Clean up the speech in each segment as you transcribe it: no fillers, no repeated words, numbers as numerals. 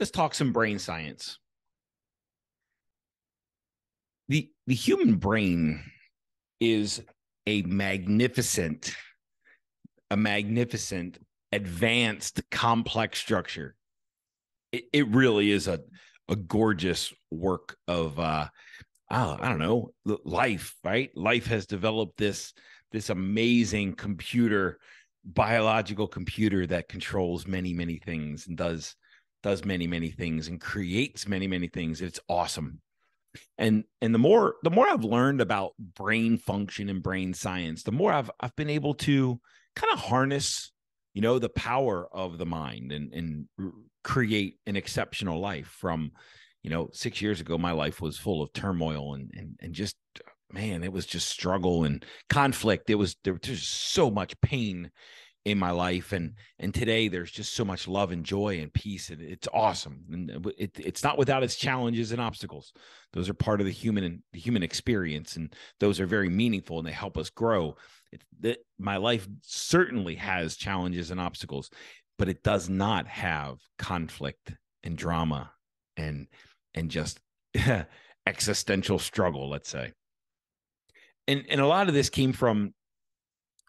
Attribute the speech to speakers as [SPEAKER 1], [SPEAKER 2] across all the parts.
[SPEAKER 1] Let's talk some brain science. The human brain is a magnificent, a magnificent, advanced, complex structure. It really is a gorgeous work of I don't know, life, right? Life has developed this amazing computer, biological computer that controls many things and does many things and creates many things. It's awesome. And the more I've learned about brain function and brain science, the more I've been able to kind of harness, the power of the mind and create an exceptional life. From 6 years ago, my life was full of turmoil and just, man, it was just struggle and conflict. There was just so much pain in my life, and today there's just so much love and joy and peace, and it's awesome. And it's not without its challenges and obstacles. Those are part of the human experience, and those are very meaningful, and they help us grow. My life certainly has challenges and obstacles, but it does not have conflict and drama and just existential struggle, let's say. And a lot of this came from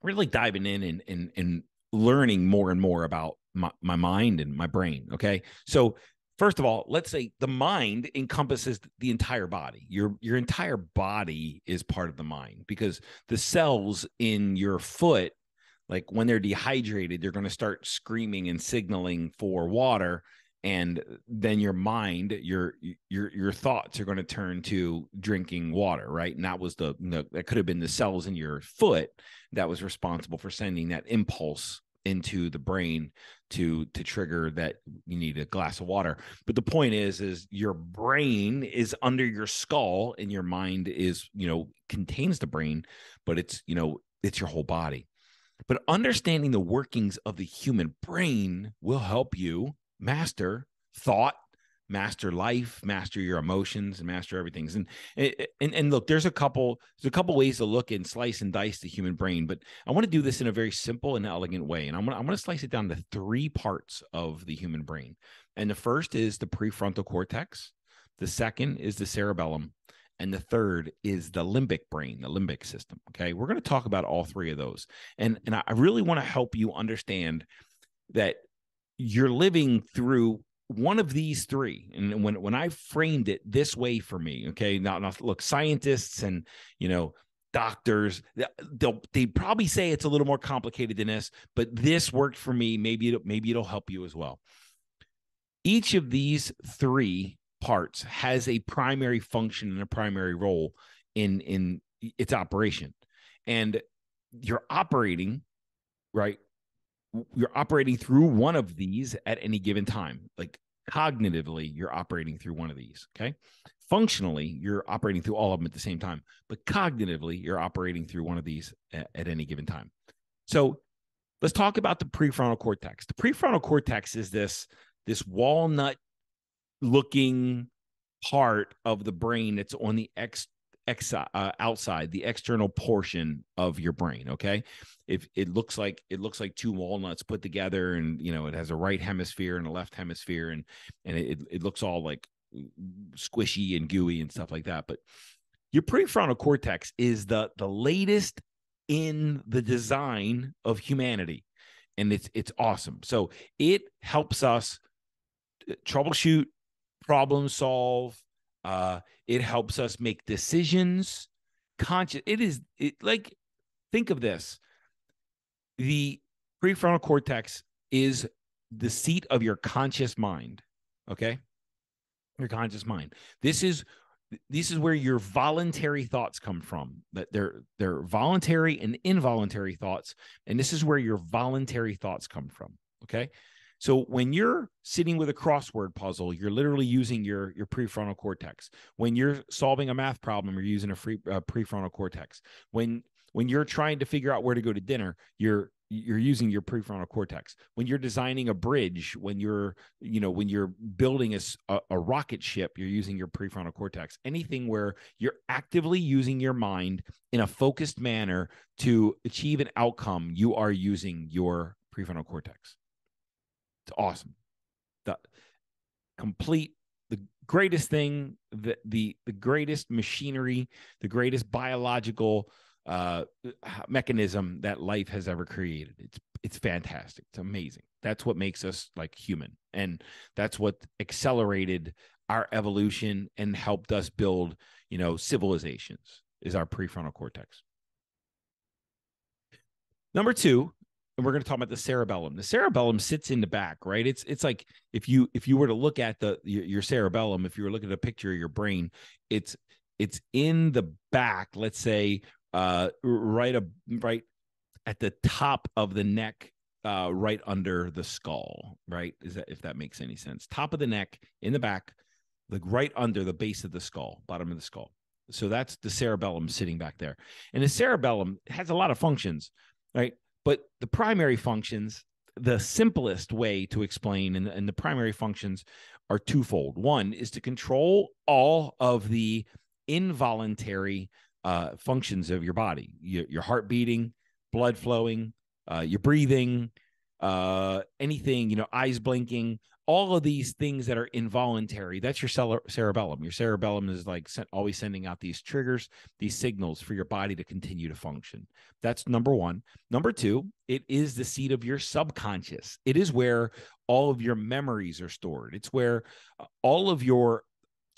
[SPEAKER 1] really diving in and learning more and more about my mind and my brain. Okay. So first of all, let's say the mind encompasses the entire body. Your entire body is part of the mind, because the cells in your foot, like when they're dehydrated, they're going to start screaming and signaling for water. And then your mind, your thoughts are going to turn to drinking water, right? And that was that could have been the cells in your foot that was responsible for sending that impulse into the brain to trigger that you need a glass of water. But the point is your brain is under your skull, and your mind is, contains the brain, but it's your whole body. But understanding the workings of the human brain will help you master thought, master life, master your emotions, and master everything. And look, there's a couple ways to look and slice and dice the human brain, but I want to do this in a very simple and elegant way. And I'm going to slice it down to three parts of the human brain. And the first is the prefrontal cortex. The second is the cerebellum. And the third is the limbic brain, the limbic system. Okay. We're going to talk about all three of those. And I really want to help you understand that you're living through one of these three. And when I framed it this way for me, okay, now look, scientists and, doctors, they probably say it's a little more complicated than this, but this worked for me. Maybe it'll help you as well. Each of these three parts has a primary function and a primary role in its operation. And you're operating, right? You're operating through one of these at any given time. Like cognitively, you're operating through one of these. Okay. Functionally, you're operating through all of them at the same time, but cognitively, you're operating through one of these at any given time. So let's talk about the prefrontal cortex. The prefrontal cortex is this walnut looking part of the brain that's on the outside, the external portion of your brain. Okay. If it looks like two walnuts put together, and it has a right hemisphere and a left hemisphere, and it looks all like squishy and gooey and stuff like that. But your prefrontal cortex is the latest in the design of humanity, and it's awesome. So it helps us troubleshoot, problem solve. It helps us make decisions. Like, think of this. The prefrontal cortex is the seat of your conscious mind. Okay. Your conscious mind. This is where your voluntary thoughts come from. That they're voluntary and involuntary thoughts. And this is where your voluntary thoughts come from. Okay. So when you're sitting with a crossword puzzle, you're literally using your prefrontal cortex. When you're solving a math problem, you're using a prefrontal cortex. When you're trying to figure out where to go to dinner, you're using your prefrontal cortex. When you're designing a bridge, when you're building a rocket ship, you're using your prefrontal cortex. Anything where you're actively using your mind in a focused manner to achieve an outcome, you are using your prefrontal cortex. It's awesome. complete, the greatest thing, the greatest machinery, the greatest biological mechanism that life has ever created. It's fantastic. It's amazing. That's what makes us like human, and that's what accelerated our evolution and helped us build, civilizations, is our prefrontal cortex. Number two, and we're going to talk about the cerebellum. The cerebellum sits in the back, right? It's like if you were to look at your cerebellum, if you were looking at a picture of your brain, it's in the back. Let's say right at the top of the neck, right under the skull, right? If that makes any sense? Top of the neck, in the back, like right under the base of the skull, bottom of the skull. So that's the cerebellum sitting back there. And the cerebellum has a lot of functions, right? But the primary functions, the simplest way to explain, and the primary functions are twofold. One is to control all of the involuntary functions of your body, your heart beating, blood flowing, your breathing, anything, eyes blinking, all of these things that are involuntary. That's your cerebellum. Your cerebellum is like always sending out these triggers, these signals for your body to continue to function. That's number one. Number two, it is the seat of your subconscious. It is where all of your memories are stored. It's where all of your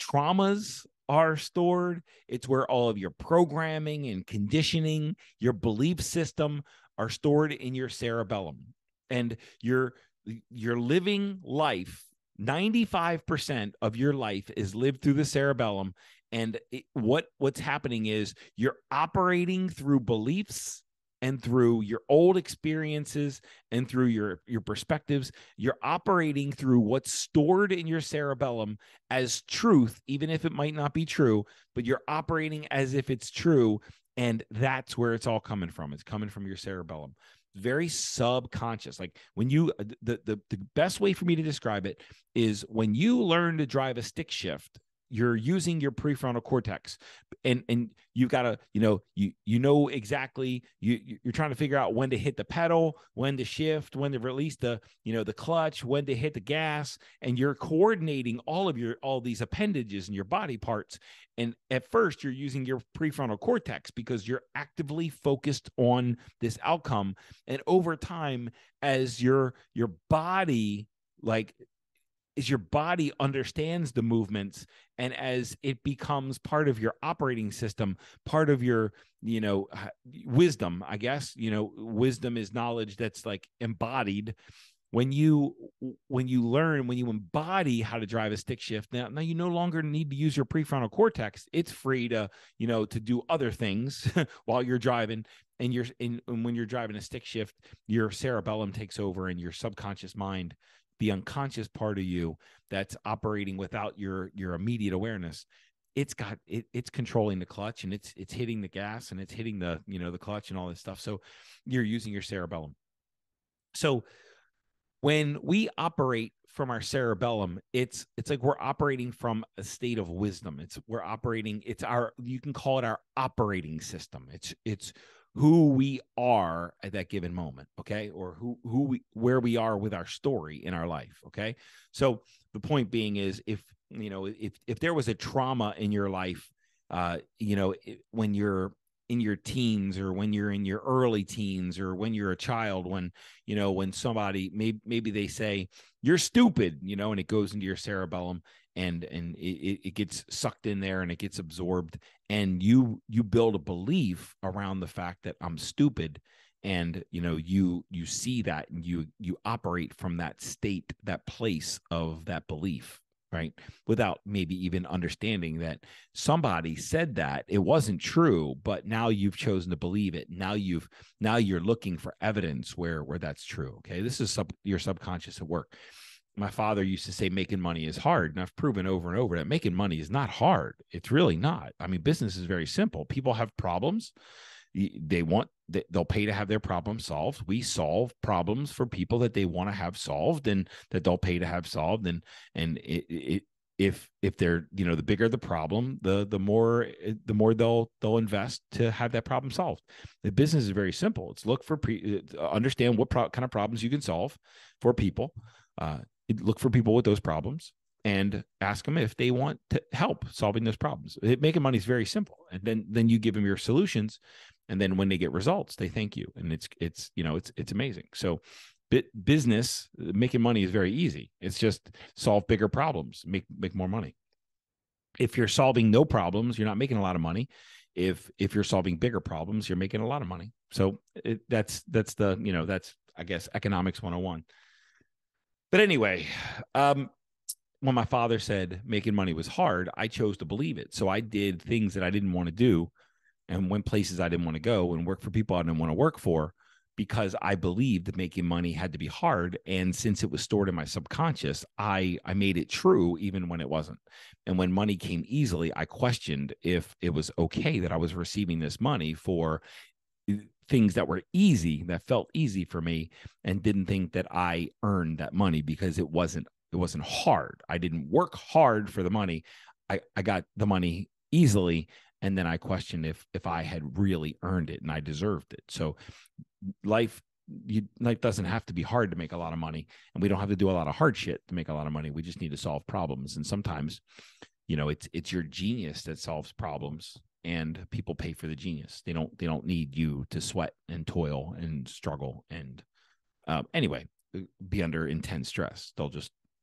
[SPEAKER 1] traumas are stored. It's where all of your programming and conditioning, your belief system are stored in your cerebellum. And you're living life, 95% of your life is lived through the cerebellum. And what's happening is you're operating through beliefs and through your old experiences and through your perspectives. You're operating through what's stored in your cerebellum as truth, even if it might not be true, but you're operating as if it's true. And that's where it's all coming from. It's coming from your cerebellum. Very subconscious. Like when you, the best way for me to describe it is when you learn to drive a stick shift, you're using your prefrontal cortex, and you've got to, you know exactly, you're trying to figure out when to hit the pedal, when to shift, when to release the clutch, when to hit the gas, and you're coordinating all these appendages in your body parts. And at first you're using your prefrontal cortex because you're actively focused on this outcome. And over time, as your body, as your body understands the movements, and as it becomes part of your operating system, part of your, wisdom, I guess, wisdom is knowledge that's like embodied. When you embody how to drive a stick shift, now you no longer need to use your prefrontal cortex. It's free to, to do other things while you're driving. And when you're driving a stick shift, your cerebellum takes over, and your subconscious mind, the unconscious part of you that's operating without your immediate awareness, it's controlling the clutch, and it's hitting the gas, and it's hitting the clutch and all this stuff. So you're using your cerebellum. So when we operate from our cerebellum, it's like we're operating from a state of wisdom. You can call it our operating system. It's who we are at that given moment, okay? Or where we are with our story in our life, okay? So the point being is, if there was a trauma in your life, when you're in your teens, or when you're in your early teens, or when you're a child, when somebody, maybe they say you're stupid, and it goes into your cerebellum, and it gets sucked in there, and it gets absorbed, and you build a belief around the fact that I'm stupid, and you see that, and you operate from that state, that place of that belief, right? Without maybe even understanding that somebody said that it wasn't true, but now you've chosen to believe it. Now you're looking for evidence where that's true. Okay. This is your subconscious at work. My father used to say making money is hard. And I've proven over and over that making money is not hard. It's really not. I mean, business is very simple. People have problems. They'll pay to have their problems solved. We solve problems for people that they want to have solved, and that they'll pay to have solved. And if they're, the bigger the problem, the more they'll invest to have that problem solved. The business is very simple. It's look for understand what kind of problems you can solve for people. Look for people with those problems, and ask them if they want to help solving those problems. Making money is very simple. And then you give them your solutions. And then when they get results, they thank you. And it's amazing. So business, making money is very easy. It's just solve bigger problems, make more money. If you're solving no problems, you're not making a lot of money. If you're solving bigger problems, you're making a lot of money. So that's I guess economics 101. But anyway, when my father said making money was hard, I chose to believe it. So I did things that I didn't want to do and went places I didn't want to go and work for people I didn't want to work for, because I believed that making money had to be hard. And since it was stored in my subconscious, I made it true even when it wasn't. And when money came easily, I questioned if it was okay that I was receiving this money for things that were easy, that felt easy for me, and didn't think that I earned that money because it wasn't hard. I didn't work hard for the money. I got the money easily. And then I questioned if I had really earned it and I deserved it. So life doesn't have to be hard to make a lot of money, and we don't have to do a lot of hard shit to make a lot of money. We just need to solve problems. And sometimes, it's your genius that solves problems, and people pay for the genius. They don't need you to sweat and toil and struggle and anyway, be under intense stress.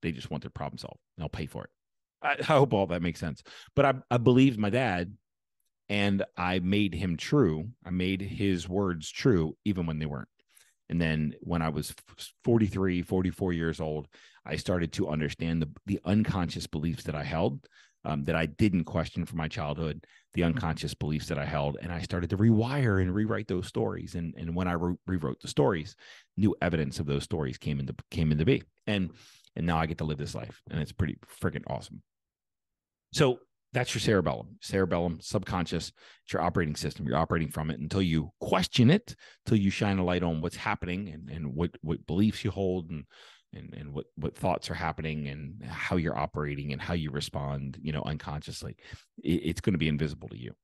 [SPEAKER 1] They just want their problem solved, and they'll pay for it. I hope all that makes sense. But I believed my dad, and I made him true. I made his words true, even when they weren't. And then when I was 43, 44 years old, I started to understand the unconscious beliefs that I held, that I didn't question from my childhood, the unconscious beliefs that I held. And I started to rewire and rewrite those stories. And when I rewrote the stories, new evidence of those stories came into be. And now I get to live this life. And it's pretty freaking awesome. So that's your cerebellum, subconscious. It's your operating system. You're operating from it until you question it, until you shine a light on what's happening and what beliefs you hold and what thoughts are happening and how you're operating and how you respond, unconsciously. It's going to be invisible to you.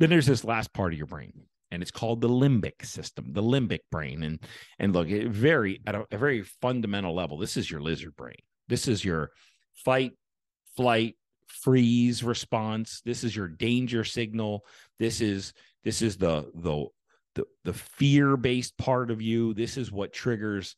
[SPEAKER 1] Then there's this last part of your brain, and it's called the limbic system, the limbic brain. And look, at a very fundamental level, this is your lizard brain. This is your fight, flight, freeze response. This is your danger signal. This is the fear-based part of you. This is what triggers,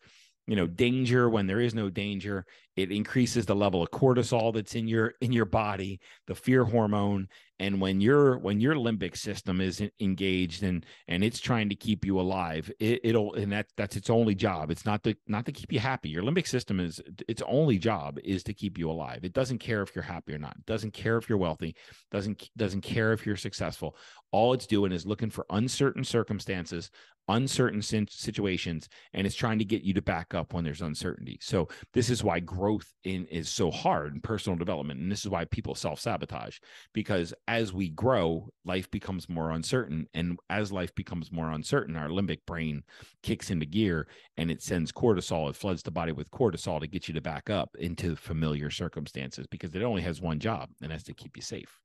[SPEAKER 1] danger when there is no danger. It increases the level of cortisol that's in your body, the fear hormone. And when your limbic system is engaged and it's trying to keep you alive, that's its only job. It's not to keep you happy. Your limbic system its only job is to keep you alive. It doesn't care if you're happy or not. It doesn't care if you're wealthy. Doesn't care if you're successful. All it's doing is looking for uncertain circumstances, uncertain situations, and it's trying to get you to back up when there's uncertainty. So this is why growth is so hard in personal development. And this is why people self-sabotage, because as we grow, life becomes more uncertain. And as life becomes more uncertain, our limbic brain kicks into gear and it sends cortisol. It floods the body with cortisol to get you to back up into familiar circumstances, because it only has one job, and that's to keep you safe,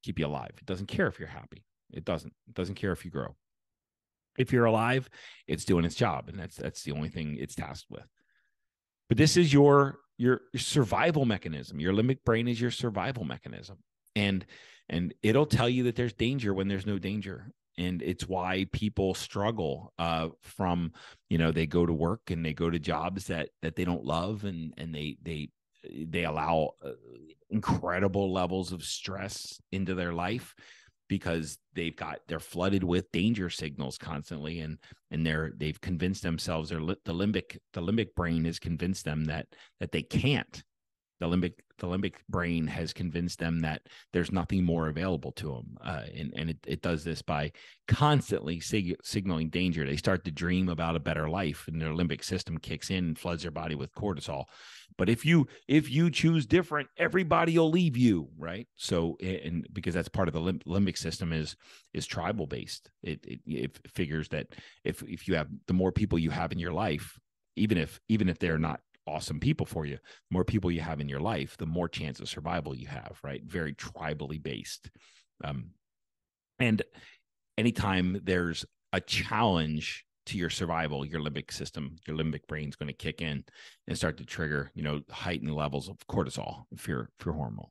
[SPEAKER 1] keep you alive. It doesn't care if you're happy. It doesn't care if you grow. If you're alive, it's doing its job, and that's the only thing it's tasked with. But this is your survival mechanism. Your limbic brain is your survival mechanism, and it'll tell you that there's danger when there's no danger. And it's why people struggle from, they go to work and they go to jobs that they don't love, and they allow incredible levels of stress into their life, because they're flooded with danger signals constantly, and they've convinced themselves, the limbic brain has convinced them that they can't. The limbic brain has convinced them that there's nothing more available to them, and it does this by constantly signaling danger. They start to dream about a better life, and their limbic system kicks in and floods their body with cortisol. But if you choose different, everybody will leave you, right? So, and because that's part of the limbic system is tribal based. It figures that if you have, the more people you have in your life, even if they're not awesome people for you, the more people you have in your life, the more chance of survival you have, right? Very tribally based. And anytime there's a challenge to your survival, your limbic system, your limbic brain's going to kick in and start to trigger, heightened levels of cortisol, fear hormone.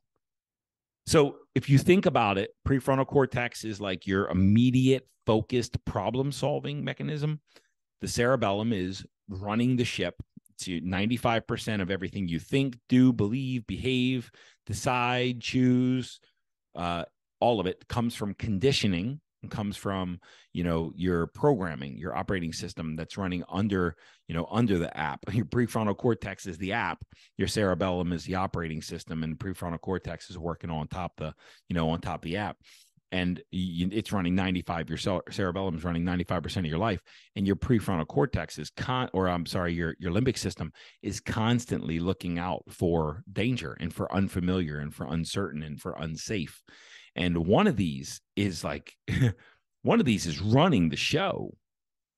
[SPEAKER 1] So if you think about it, prefrontal cortex is like your immediate focused problem solving mechanism. The cerebellum is running the ship. It's 95% of everything you think, do, believe, behave, decide, choose. All of it comes from conditioning and comes from, your programming, your operating system that's running under the app. Your prefrontal cortex is the app. Your cerebellum is the operating system, and the prefrontal cortex is working on top of the app. And it's running 95. Your cerebellum is running 95% of your life, and your prefrontal cortex is your limbic system is constantly looking out for danger and for unfamiliar and for uncertain and for unsafe. And one of these is running the show,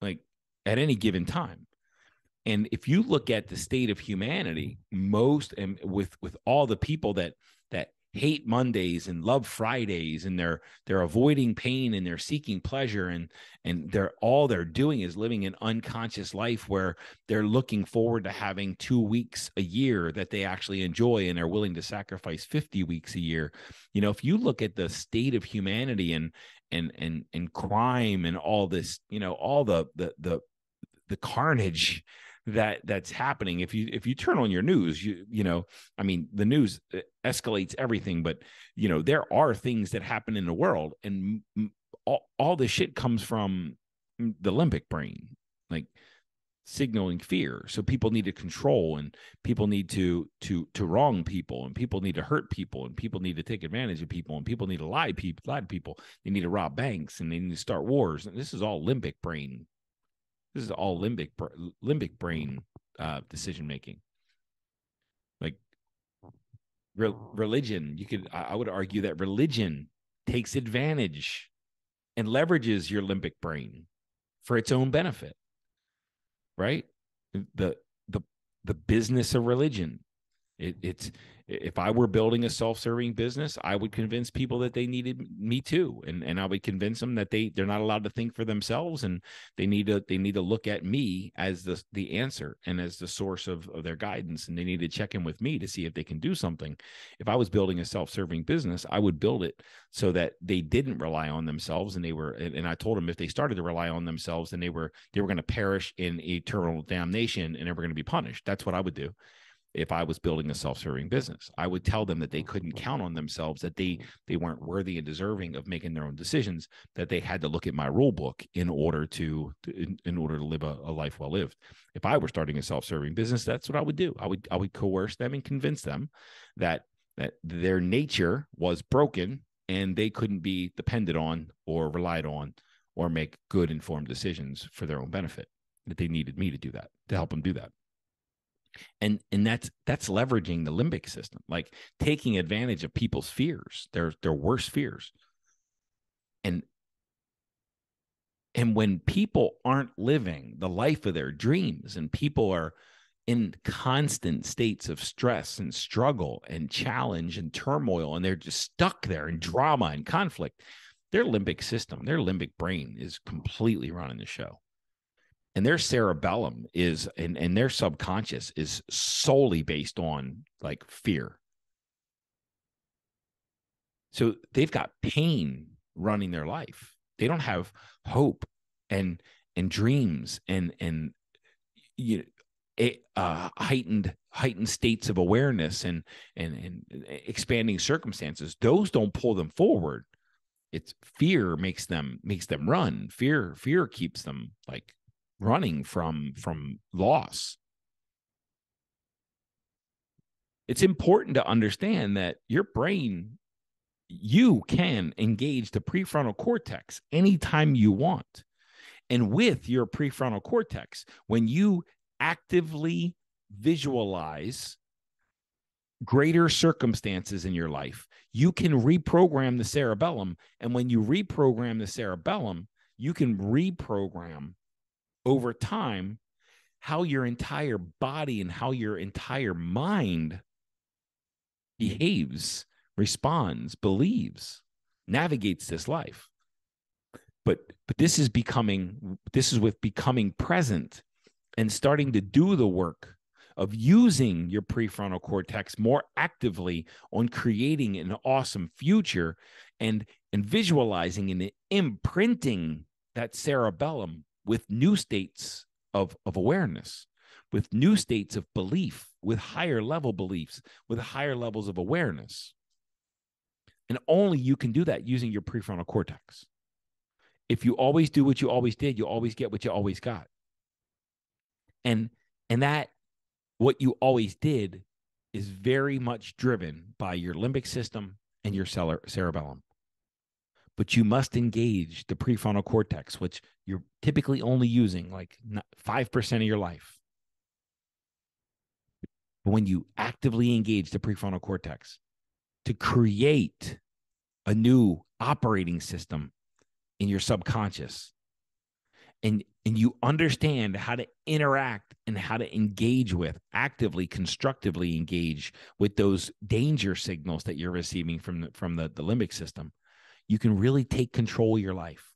[SPEAKER 1] like at any given time. And if you look at the state of humanity, and with all the people that hate Mondays and love Fridays, and they're avoiding pain and they're seeking pleasure, and they're doing is living an unconscious life where they're looking forward to having 2 weeks a year that they actually enjoy, and they're willing to sacrifice 50 weeks a year. If you look at the state of humanity and crime and all this, all the carnage that's happening. If you turn on your news, the news escalates everything, but there are things that happen in the world, and all this shit comes from the limbic brain, like signaling fear. So people need to control, and people need to wrong people, and people need to hurt people, and people need to take advantage of people, and people need to lie to people. They need to rob banks, and they need to start wars. And this is all limbic brain. This is all limbic brain decision making. Like religion, I would argue that religion takes advantage and leverages your limbic brain for its own benefit. Right? The business of religion. It's if I were building a self-serving business, I would convince people that they needed me too, and I would convince them that they're not allowed to think for themselves, and they need to look at me as the answer and as the source of their guidance, and they need to check in with me to see if they can do something. If I was building a self-serving business, I would build it so that they didn't rely on themselves, and I told them if they started to rely on themselves, then they were going to perish in eternal damnation and never going to be punished. That's what I would do. If I was building a self-serving business, I would tell them that they couldn't count on themselves, that they weren't worthy and deserving of making their own decisions, that they had to look at my rule book in order to live a life well lived. If I were starting a self-serving business, that's what I would do. I would coerce them and convince them that their nature was broken and they couldn't be depended on or relied on or make good informed decisions for their own benefit, that they needed me to do that, to help them do that. And that's leveraging the limbic system, like taking advantage of people's fears, their worst fears. And when people aren't living the life of their dreams, and people are in constant states of stress and struggle and challenge and turmoil, and they're just stuck there in drama and conflict, their limbic system, their limbic brain is completely running the show. And their cerebellum is, and their subconscious is solely based on like fear. So they've got pain running their life. They don't have hope and dreams and heightened states of awareness and expanding circumstances. Those don't pull them forward. It's fear makes them run. Fear keeps them like running from loss. It's important to understand that your brain, you can engage the prefrontal cortex anytime you want. And with your prefrontal cortex, when you actively visualize greater circumstances in your life, you can reprogram the cerebellum. And when you reprogram the cerebellum, you can reprogram over time how your entire body and how your entire mind behaves, responds, believes, navigates this life. But this is with becoming present and starting to do the work of using your prefrontal cortex more actively on creating an awesome future and visualizing and imprinting that cerebellum with new states of awareness, with new states of belief, with higher level beliefs, with higher levels of awareness. And only you can do that using your prefrontal cortex. If you always do what you always did, you always get what you always got. And that what you always did is very much driven by your limbic system and your cerebellum. But you must engage the prefrontal cortex, which you're typically only using like 5% of your life. But when you actively engage the prefrontal cortex to create a new operating system in your subconscious, and you understand how to interact and how to engage with, actively, constructively engage with those danger signals that you're receiving from the limbic system, you can really take control of your life.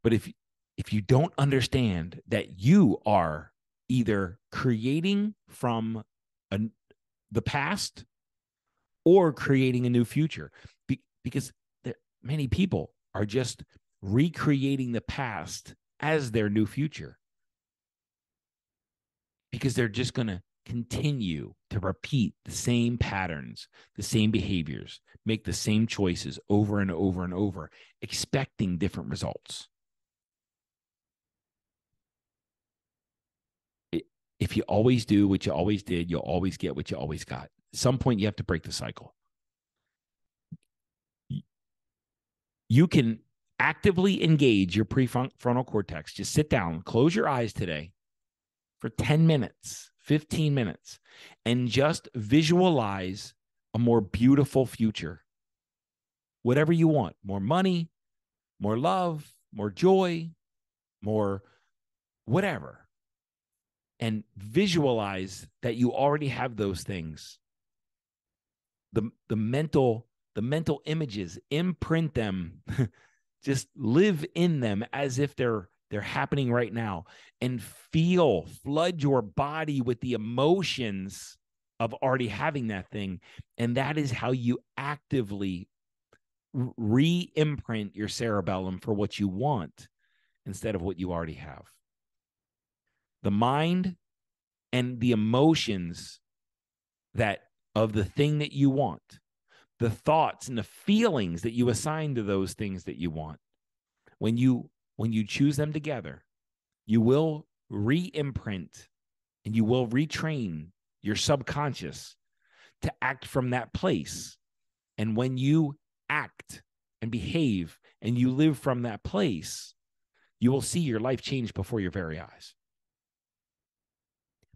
[SPEAKER 1] But if you don't understand that you are either creating from the past or creating a new future, because many people are just recreating the past as their new future, because they're just going to continue to repeat the same patterns, the same behaviors, make the same choices over and over and over, expecting different results. If you always do what you always did, you'll always get what you always got. At some point, you have to break the cycle. You can actively engage your prefrontal cortex. Just sit down, close your eyes today for 10 minutes, 15 minutes, and just visualize a more beautiful future. Whatever you want, more money, more love, more joy, more whatever. And visualize that you already have those things. The mental images, imprint them, just live in them as if they're happening right now, and flood your body with the emotions of already having that thing. And that is how you actively re-imprint your cerebellum for what you want instead of what you already have. The mind and the emotions of the thing that you want, the thoughts and the feelings that you assign to those things that you want, when you choose them together, you will re-imprint and you will retrain your subconscious to act from that place. And when you act and behave and you live from that place, you will see your life change before your very eyes.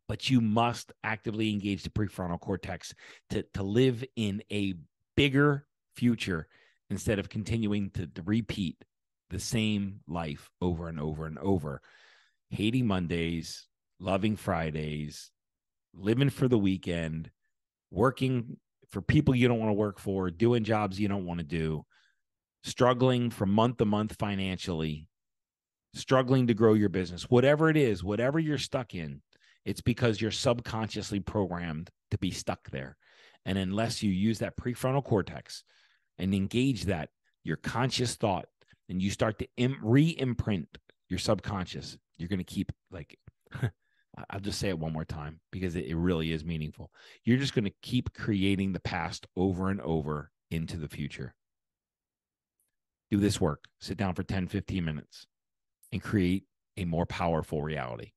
[SPEAKER 1] But you must actively engage the prefrontal cortex to live in a bigger future instead of continuing to repeat the same life over and over and over. Hating Mondays, loving Fridays, living for the weekend, working for people you don't want to work for, doing jobs you don't want to do, struggling from month to month financially, struggling to grow your business, whatever it is, whatever you're stuck in, it's because you're subconsciously programmed to be stuck there. And unless you use that prefrontal cortex and engage that, your conscious thought, and you start to re-imprint your subconscious, you're going to keep, like, I'll just say it one more time because it really is meaningful. You're just going to keep creating the past over and over into the future. Do this work. Sit down for 10, 15 minutes and create a more powerful reality.